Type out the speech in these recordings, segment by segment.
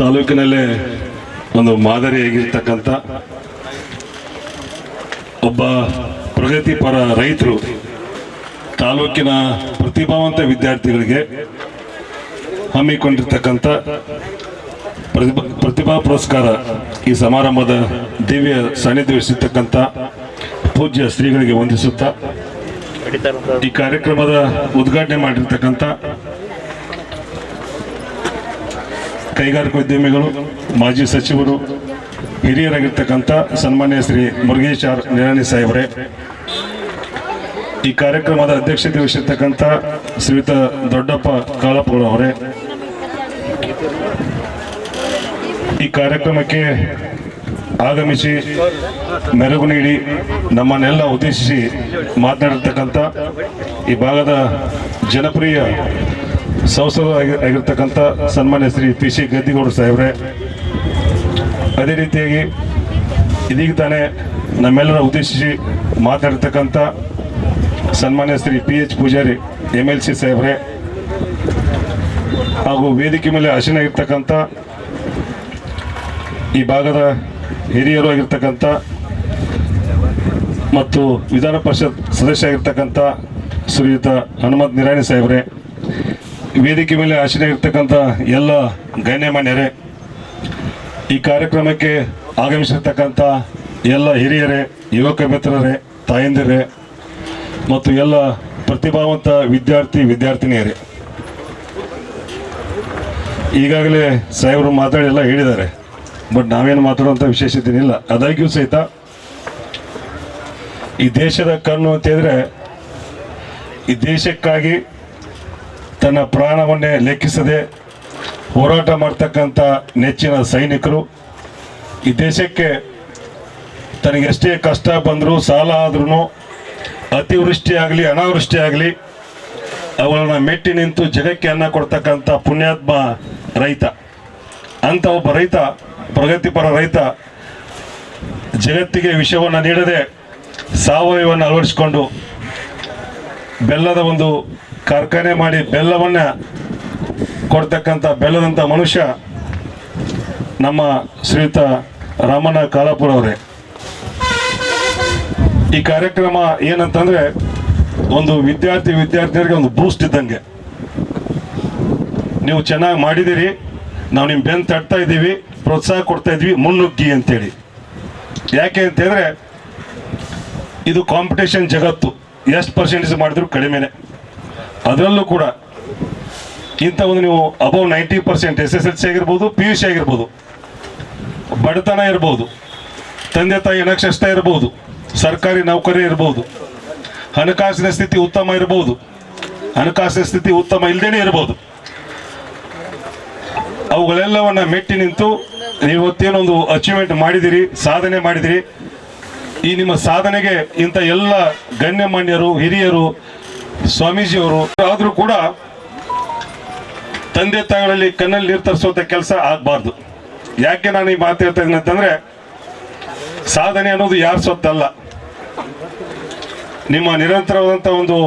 ತಾಲೂಕಿನಲ್ಲೇ ಒಂದು ಮಾದರಿಯಾಗಿರ್ತಕ್ಕಂಥ ಒಬ್ಬ ಪ್ರಗತಿಪರ ರೈತರು ತಾಲೂಕಿನ ಪ್ರತಿಭಾವಂತ ವಿದ್ಯಾರ್ಥಿಗಳಿಗೆ ಹಮ್ಮಿಕೊಂಡಿರ್ತಕ್ಕಂಥ ಪ್ರತಿಭಾ ಪುರಸ್ಕಾರ ಈ ಸಮಾರಂಭದ ದಿವ್ಯ ಸಾನ್ನಿಧ್ಯ ವಹಿಸಿರ್ತಕ್ಕಂಥ ಪೂಜ್ಯ ಶ್ರೀಗಳಿಗೆ ವಂದಿಸುತ್ತಾ ಈ ಕಾರ್ಯಕ್ರಮದ ಉದ್ಘಾಟನೆ ಮಾಡಿರ್ತಕ್ಕಂಥ ಕೈಗಾರಿಕೋದ್ಯಮಿಗಳು, ಮಾಜಿ ಸಚಿವರು, ಹಿರಿಯರಾಗಿರ್ತಕ್ಕಂಥ ಸನ್ಮಾನ್ಯ ಶ್ರೀ ಮುರುಗೇಶ್ ಆರ್ ನಿರಾಣಿ ಸಾಹೇಬರೇ, ಈ ಕಾರ್ಯಕ್ರಮದ ಅಧ್ಯಕ್ಷತೆ ವಹಿಸಿರ್ತಕ್ಕಂಥ ಶ್ರೀಯುತ ದೊಡ್ಡಪ್ಪ ಕಾಳಪ್ಪಗಳವರೇ, ಈ ಕಾರ್ಯಕ್ರಮಕ್ಕೆ ಆಗಮಿಸಿ ಮೆರುಗು ನೀಡಿ ನಮ್ಮನ್ನೆಲ್ಲ ಉದ್ದೇಶಿಸಿ ಮಾತನಾಡಿರ್ತಕ್ಕಂಥ ಈ ಭಾಗದ ಜನಪ್ರಿಯ ಸಂಸದ ಆಗಿರ್ತಕ್ಕಂಥ ಸನ್ಮಾನ್ಯ ಶ್ರೀ PC ಗದ್ದಿಗೌಡರು ಸಾಹೇಬ್ರೆ, ಅದೇ ರೀತಿಯಾಗಿ ಇದೀಗ ತಾನೇ ನಮ್ಮೆಲ್ಲರ ಉದ್ದೇಶಿಸಿ ಮಾತನಾಡಿರ್ತಕ್ಕಂಥ ಸನ್ಮಾನ್ಯ ಶ್ರೀ PH ಪೂಜಾರಿ MLC ಸಾಹೇಬ್ರೆ, ಹಾಗೂ ವೇದಿಕೆ ಮೇಲೆ ಆಸೀನರಾಗಿರ್ತಕ್ಕಂಥ ಈ ಭಾಗದ ಹಿರಿಯರು ಆಗಿರ್ತಕ್ಕಂಥ ಮತ್ತು ವಿಧಾನ ಪರಿಷತ್ ಸದಸ್ಯ ಆಗಿರ್ತಕ್ಕಂಥ ಶ್ರೀಯುತ ಹನುಮಂತ ನಿರಾಣಿ ಸಾಹೇಬ್ರೆ, ವೇದಿಕೆ ಮೇಲೆ ಆಸೀನರಾಗಿರ್ತಕ್ಕಂಥ ಎಲ್ಲ ಗಣ್ಯಮಾನ್ಯರೇ, ಈ ಕಾರ್ಯಕ್ರಮಕ್ಕೆ ಆಗಮಿಸಿರ್ತಕ್ಕಂಥ ಎಲ್ಲ ಹಿರಿಯರೇ, ಯುವಕ ಮಿತ್ರರೇ, ತಾಯಂದಿರೇ ಮತ್ತು ಎಲ್ಲ ಪ್ರತಿಭಾವಂತ ವಿದ್ಯಾರ್ಥಿನಿಯರೇ, ಈಗಾಗಲೇ ಸಾಹೇಬರು ಮಾತಾಡಿ ಎಲ್ಲ ಹೇಳಿದ್ದಾರೆ. ಬಟ್ ನಾವೇನು ಮಾತಾಡುವಂಥ ವಿಶೇಷತೆ ಇಲ್ಲ. ಆದಾಗ್ಯೂ ಸಹಿತ ಈ ದೇಶದ ಕಣ್ಣು ಅಂತ ಹೇಳಿದ್ರೆ, ಈ ದೇಶಕ್ಕಾಗಿ ತನ್ನ ಪ್ರಾಣವನ್ನೇ ಲೆಕ್ಕಿಸದೆ ಹೋರಾಟ ಮಾಡ್ತಕ್ಕಂಥ ನೆಚ್ಚಿನ ಸೈನಿಕರು, ಈ ದೇಶಕ್ಕೆ ತನಗೆಷ್ಟೇ ಕಷ್ಟ ಬಂದರೂ, ಸಾಲ ಆದ್ರೂ, ಅತಿವೃಷ್ಟಿ ಆಗಲಿ ಅನಾವೃಷ್ಟಿ ಆಗಲಿ ಅವುಗಳನ್ನ ಮೆಟ್ಟಿ ನಿಂತು ಜಗಕ್ಕೆ ಅನ್ನ ಕೊಡ್ತಕ್ಕಂಥ ಪುಣ್ಯಾತ್ಮ ರೈತ. ಅಂತ ಒಬ್ಬ ರೈತ, ಪ್ರಗತಿಪರ ರೈತ, ಜಗತ್ತಿಗೆ ವಿಷವನ್ನು ನೀಡದೆ ಸಾವಯವವನ್ನು ಅಳವಡಿಸಿಕೊಂಡು ಬೆಲ್ಲದ ಒಂದು ಕಾರ್ಖಾನೆ ಮಾಡಿ ಬೆಲ್ಲವನ್ನು ಕೊಡ್ತಕ್ಕಂಥ ಬೆಲ್ಲದಂಥ ಮನುಷ್ಯ ನಮ್ಮ ಶ್ರೀಯುತ ರಾಮಣ್ಣ ಕಾಳಾಪುರವರೇ. ಈ ಕಾರ್ಯಕ್ರಮ ಏನಂತಂದ್ರೆ ಒಂದು ವಿದ್ಯಾರ್ಥಿನಿಯರಿಗೆ ಒಂದು ಬೂಸ್ಟ್ ಇದ್ದಂಗೆ. ನೀವು ಚೆನ್ನಾಗಿ ಮಾಡಿದ್ದೀರಿ, ನಾವು ನಿಮ್ಮ ಬೆನ್ನು ತಟ್ತಾ ಇದ್ದೀವಿ, ಪ್ರೋತ್ಸಾಹ ಕೊಡ್ತಾ ಇದ್ವಿ, ಮುನ್ನುಗ್ಗಿ ಅಂತೇಳಿ. ಯಾಕೆ ಅಂತಂದರೆ ಇದು ಕಾಂಪಿಟೇಷನ್ ಜಗತ್ತು, ಎಷ್ಟು ಪರ್ಸೆಂಟೇಜ್ ಮಾಡಿದ್ರು ಕಡಿಮೆನೆ. ಅದರಲ್ಲೂ ಕೂಡ ಇಂಥ ಒಂದು ನೀವು ಅಬೌವ್ 90% SSLC ಆಗಿರ್ಬೋದು, PUC ಆಗಿರ್ಬೋದು, ಬಡತನ ಇರ್ಬೋದು, ತಂದೆ ತಾಯಿ ಅನಕ್ಷರಸ್ಥ ಇರ್ಬೋದು, ಸರ್ಕಾರಿ ನೌಕರಿ ಇರ್ಬೋದು, ಹಣಕಾಸಿನ ಸ್ಥಿತಿ ಉತ್ತಮ ಇರ್ಬೋದು, ಹಣಕಾಸಿನ ಸ್ಥಿತಿ ಉತ್ತಮ ಇಲ್ಲದೇನೆ ಇರ್ಬೋದು, ಅವುಗಳೆಲ್ಲವನ್ನ ಮೆಟ್ಟಿ ನಿಂತು ನೀವತ್ತೇನೊಂದು ಅಚೀವ್ಮೆಂಟ್ ಮಾಡಿದಿರಿ, ಸಾಧನೆ ಮಾಡಿದಿರಿ. ಈ ನಿಮ್ಮ ಸಾಧನೆಗೆ ಇಂಥ ಎಲ್ಲ ಗಣ್ಯಮಾನ್ಯರು, ಹಿರಿಯರು, ಸ್ವಾಮೀಜಿಯವರು ಆದರೂ ಕೂಡ ತಂದೆ ತಾಯಿಗಳಲ್ಲಿ ಕಣ್ಣಲ್ಲಿ ನೀರು ತರಿಸುವಂಥ ಕೆಲಸ ಆಗಬಾರ್ದು. ಯಾಕೆ ನಾನು ಈ ಮಾತು ಹೇಳ್ತಾ ಇದ್ದೀನಿ ಅಂತಂದ್ರೆ, ಸಾಧನೆ ಅನ್ನೋದು ಯಾರ ಸೊತ್ತಲ್ಲ, ನಿಮ್ಮ ನಿರಂತರವಾದಂಥ ಒಂದು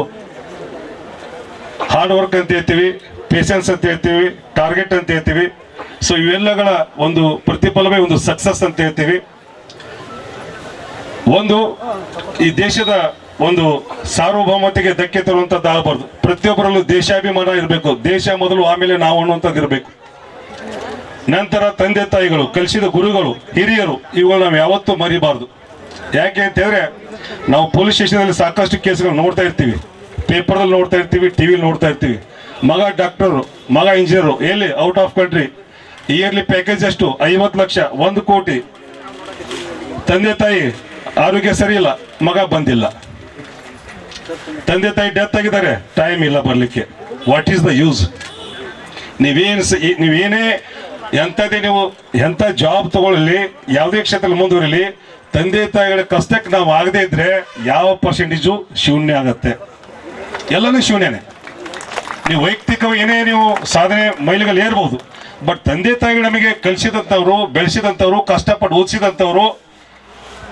ಹಾರ್ಡ್ ವರ್ಕ್ ಅಂತ ಹೇಳ್ತೀವಿ, ಪೇಷನ್ಸ್ ಅಂತ ಹೇಳ್ತೀವಿ, ಟಾರ್ಗೆಟ್ ಅಂತ ಹೇಳ್ತೀವಿ. ಸೊ ಇವೆಲ್ಲಗಳ ಒಂದು ಪ್ರತಿಫಲವೇ ಒಂದು ಸಕ್ಸಸ್ ಅಂತ ಹೇಳ್ತೀವಿ. ಒಂದು ಈ ದೇಶದ ಒಂದು ಸಾರ್ವಭೌಮತೆಗೆ ಧಕ್ಕೆ ತರುವಂಥದ್ದು ಆಗಬಾರ್ದು. ಪ್ರತಿಯೊಬ್ಬರಲ್ಲೂ ದೇಶಾಭಿಮಾನ ಇರಬೇಕು. ದೇಶ ಮೊದಲು, ಆಮೇಲೆ ನಾವು ಅನ್ನುವಂಥದ್ದು ಇರಬೇಕು. ನಂತರ ತಂದೆ ತಾಯಿಗಳು, ಕಲಿಸಿದ ಗುರುಗಳು, ಹಿರಿಯರು, ಇವುಗಳು ನಾವು ಯಾವತ್ತೂ ಮರಿಬಾರ್ದು. ಯಾಕೆ ಅಂತಂದ್ರೆ ನಾವು ಪೊಲೀಸ್ ಸ್ಟೇಷನಲ್ಲಿ ಸಾಕಷ್ಟು ಕೇಸ್ಗಳು ನೋಡ್ತಾ ಇರ್ತೀವಿ, ಪೇಪರ್ದಲ್ಲಿ ನೋಡ್ತಾ ಇರ್ತೀವಿ, ಟಿವಿಲಿ ನೋಡ್ತಾ ಇರ್ತೀವಿ. ಮಗ ಡಾಕ್ಟರು, ಮಗ ಇಂಜಿನಿಯರು, ಎಲ್ಲಿ out of country, yearly package ಎಷ್ಟು 50 ಲಕ್ಷ, 1 ಕೋಟಿ. ತಂದೆ ತಾಯಿ ಆರೋಗ್ಯ ಸರಿ ಇಲ್ಲ, ಮಗ ಬಂದಿಲ್ಲ. ತಂದೆ ತಾಯಿ ಡೆತ್ ಆಗಿದ್ದಾರೆ, ಟೈಮ್ ಇಲ್ಲ ಬರಲಿಕ್ಕೆ. What is the use? ನೀವೇನೇ ಎಂಥದೇ ನೀವು ಎಂಥ ಜಾಬ್ ತಗೊಳ್ಳಿ, ಯಾವುದೇ ಕ್ಷೇತ್ರದಲ್ಲಿ ಮುಂದುವರಿಲಿ, ತಂದೆ ತಾಯಿಗಳ ಕಷ್ಟಕ್ಕೆ ನಾವು ಆಗದೆ ಇದ್ರೆ ಯಾವ ಪರ್ಸೆಂಟೇಜು ಶೂನ್ಯ ಆಗತ್ತೆ. ಎಲ್ಲನೂ ಶೂನ್ಯನೇ. ನೀವು ವೈಯಕ್ತಿಕವಾಗಿ ಏನೇ ನೀವು ಸಾಧನೆ ಮೈಲಿಗಲ್ಲಿ ಏರ್ಬೋದು, ಬಟ್ ತಂದೆ ತಾಯಿಗಳು ನಮಗೆ ಕಲಿಸಿದಂಥವ್ರು, ಬೆಳೆಸಿದಂಥವ್ರು, ಕಷ್ಟಪಟ್ಟು ಓದಿಸಿದಂಥವ್ರು,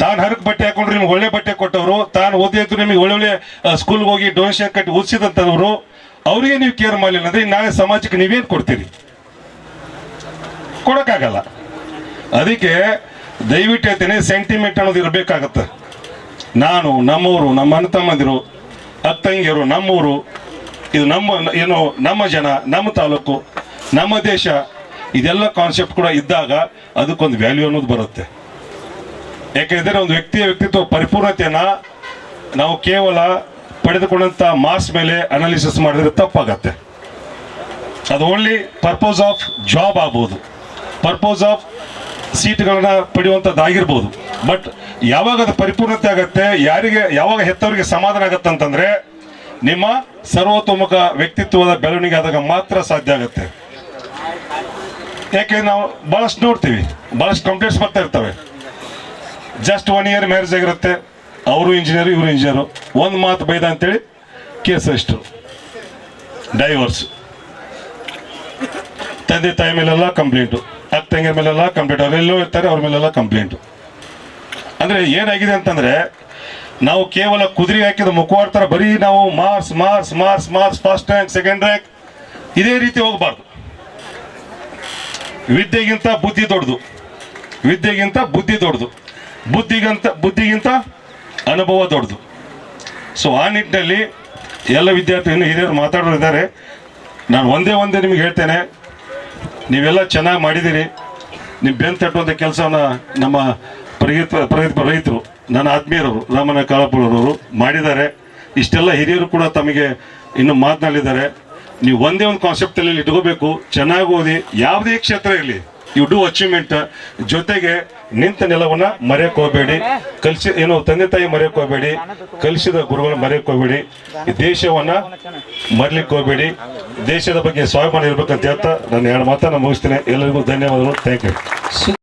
ತಾನು ಹರಕ್ ಬಟ್ಟೆ ಹಾಕೊಂಡ್ರೆ ನಿಮ್ಗೆ ಒಳ್ಳೆ ಬಟ್ಟೆ ಕೊಟ್ಟವರು, ತಾನು ಓದಿದ್ರು ನಿಮಗೆ ಒಳ್ಳೊಳ್ಳೆ ಸ್ಕೂಲ್ಗೆ ಹೋಗಿ ಡೊನೇಷನ್ ಕಟ್ಟಿ ಓದಿಸಿದಂಥವ್ರು, ಅವರಿಗೆ ನೀವು ಕೇರ್ ಮಾಡಲಿಲ್ಲ ಅಂದ್ರೆ ನಾಳೆ ಸಮಾಜಕ್ಕೆ ನೀವೇನು ಕೊಡ್ತೀರಿ? ಕೊಡೋಕ್ಕಾಗಲ್ಲ. ಅದಕ್ಕೆ ದಯವಿಟ್ಟು ಹೇಳ್ತೇನೆ, ಸೆಂಟಿಮೆಂಟ್ ಅನ್ನೋದು ಇರಬೇಕಾಗತ್ತೆ. ನಾನು, ನಮ್ಮವರು, ನಮ್ಮ ಅಣ್ಣ ತಮ್ಮಂದಿರು, ಅಕ್ಕ ತಂಗಿಯರು, ನಮ್ಮೂರು, ಇದು ನಮ್ಮ ಜನ, ನಮ್ಮ ತಾಲೂಕು, ನಮ್ಮ ದೇಶ, ಇದೆಲ್ಲ ಕಾನ್ಸೆಪ್ಟ್ ಕೂಡ ಇದ್ದಾಗ ಅದಕ್ಕೊಂದು ವ್ಯಾಲ್ಯೂ ಅನ್ನೋದು ಬರುತ್ತೆ. ಯಾಕೆಂದರೆ ಒಂದು ವ್ಯಕ್ತಿಯ ವ್ಯಕ್ತಿತ್ವ ಪರಿಪೂರ್ಣತೆಯನ್ನು ನಾವು ಕೇವಲ ಪಡೆದುಕೊಂಡಂಥ ಮಾರ್ಕ್ಸ್ ಮೇಲೆ ಅನಾಲಿಸಿಸ್ ಮಾಡಿದ್ರೆ ತಪ್ಪಾಗತ್ತೆ. ಅದು ಓನ್ಲಿ ಪರ್ಪೋಸ್ ಆಫ್ ಜಾಬ್ ಆಗ್ಬೋದು, ಪರ್ಪೋಸ್ ಆಫ್ ಸೀಟ್ಗಳನ್ನ ಪಡೆಯುವಂಥದ್ದಾಗಿರ್ಬೋದು. ಬಟ್ ಯಾವಾಗ ಅದು ಪರಿಪೂರ್ಣತೆ ಆಗತ್ತೆ, ಯಾವಾಗ ಹೆತ್ತವರಿಗೆ ಸಮಾಧಾನ ಆಗತ್ತೆ ಅಂತಂದರೆ ನಿಮ್ಮ ಸರ್ವತೋಮುಖ ವ್ಯಕ್ತಿತ್ವದ ಬೆಳವಣಿಗೆ ಆದಾಗ ಮಾತ್ರ ಸಾಧ್ಯ ಆಗುತ್ತೆ. ಯಾಕೆ ನಾವು ಭಾಳಷ್ಟು ನೋಡ್ತೀವಿ, ಭಾಳಷ್ಟು ಕಂಪ್ಲೇಂಟ್ಸ್ ಬರ್ತಾ ಇರ್ತವೆ. ಜಸ್ಟ್ 1 ಇಯರ್ ಮ್ಯಾರೇಜ್ ಆಗಿರುತ್ತೆ, ಅವರು ಇಂಜಿನಿಯರು, ಇವರು ಇಂಜಿನಿಯರು, ಒಂದು ಮಾತು ಬೈದ ಅಂತೇಳಿ ಕೇಸ್ ಎಷ್ಟು ಡೈವರ್ಸ್. ತಂದೆ ತಾಯಿ ಮೇಲೆಲ್ಲ ಕಂಪ್ಲೇಂಟು, ಅಕ್ಕ ತಂಗಿಯ ಮೇಲೆಲ್ಲ ಕಂಪ್ಲೇಂಟ್, ಅವರೆಲ್ಲೋ ಇರ್ತಾರೆ ಅವ್ರ ಮೇಲೆಲ್ಲ ಕಂಪ್ಲೇಂಟು. ಅಂದರೆ ಏನಾಗಿದೆ ಅಂತಂದರೆ ನಾವು ಕೇವಲ ಕುದುರೆ ಹಾಕಿದ ಮುಖವಾಡ ಥರ ಬರೀ ನಾವು marks marks marks marks first rank second rank ಇದೇ ರೀತಿ ಹೋಗಬಾರ್ದು. ವಿದ್ಯೆಗಿಂತ ಬುದ್ಧಿ ದೊಡ್ಡದು, ವಿದ್ಯೆಗಿಂತ ಬುದ್ಧಿ ದೊಡ್ಡದು, ಬುದ್ಧಿಗಿಂತ ಅನುಭವ ದೊಡ್ಡದು. ಸೊ ಆ ನಿಟ್ಟಿನಲ್ಲಿ ಎಲ್ಲ ವಿದ್ಯಾರ್ಥಿಗಳು ಹಿರಿಯರು ಮಾತಾಡೋರು ಇದ್ದಾರೆ. ನಾನು ಒಂದೇ ನಿಮಗೆ ಹೇಳ್ತೇನೆ, ನೀವೆಲ್ಲ ಚೆನ್ನಾಗಿ ಮಾಡಿದ್ದೀರಿ. ನಿಮ್ಮ ಬೆನ್ನು ತಟ್ಟುವಂಥ ಕೆಲಸವನ್ನು ನಮ್ಮ ಪ್ರಗತಿಪರ ರೈತರು, ನನ್ನ ಆತ್ಮೀಯರವರು ರಾಮಣ್ಣ ಕಾಳಪ್ಪನವರು ಮಾಡಿದ್ದಾರೆ. ಇಷ್ಟೆಲ್ಲ ಹಿರಿಯರು ಕೂಡ ತಮಗೆ ಇನ್ನು ಮಾತನಾಡಿದ್ದಾರೆ. ನೀವು ಒಂದೇ ಒಂದು ಕಾನ್ಸೆಪ್ಟಲ್ಲಿ ಇಟ್ಕೋಬೇಕು, ಚೆನ್ನಾಗಿ ಓದಿ, ಯಾವುದೇ ಕ್ಷೇತ್ರ ಇರಲಿ, ಯು ಡೂ ಅಚೀವ್ಮೆಂಟ್. ಜೊತೆಗೆ ನಿಂತ ನೆಲವನ್ನು ಮರೆಯಕ್ಕೆ ಹೋಗಬೇಡಿ, ತಂದೆ ತಾಯಿ ಮರೆಯಕ್ಕೆ ಹೋಗಬೇಡಿ, ಕಲಿಸಿದ ಗುರುಗಳನ್ನ ಮರೆಯಕ್ಕೆ ಹೋಗಬೇಡಿ, ಈ ದೇಶವನ್ನು ಮರಲಿಕ್ಕೆ ಹೋಗಬೇಡಿ, ದೇಶದ ಬಗ್ಗೆ ಸ್ವಾಭಿಮಾನ ಇರ್ಬೇಕಂತ ಹೇಳ್ತಾ ನಾನು 2 ಮಾತನ್ನು ಮುಗಿಸ್ತೇನೆ. ಎಲ್ಲರಿಗೂ ಧನ್ಯವಾದಗಳು. Thank you.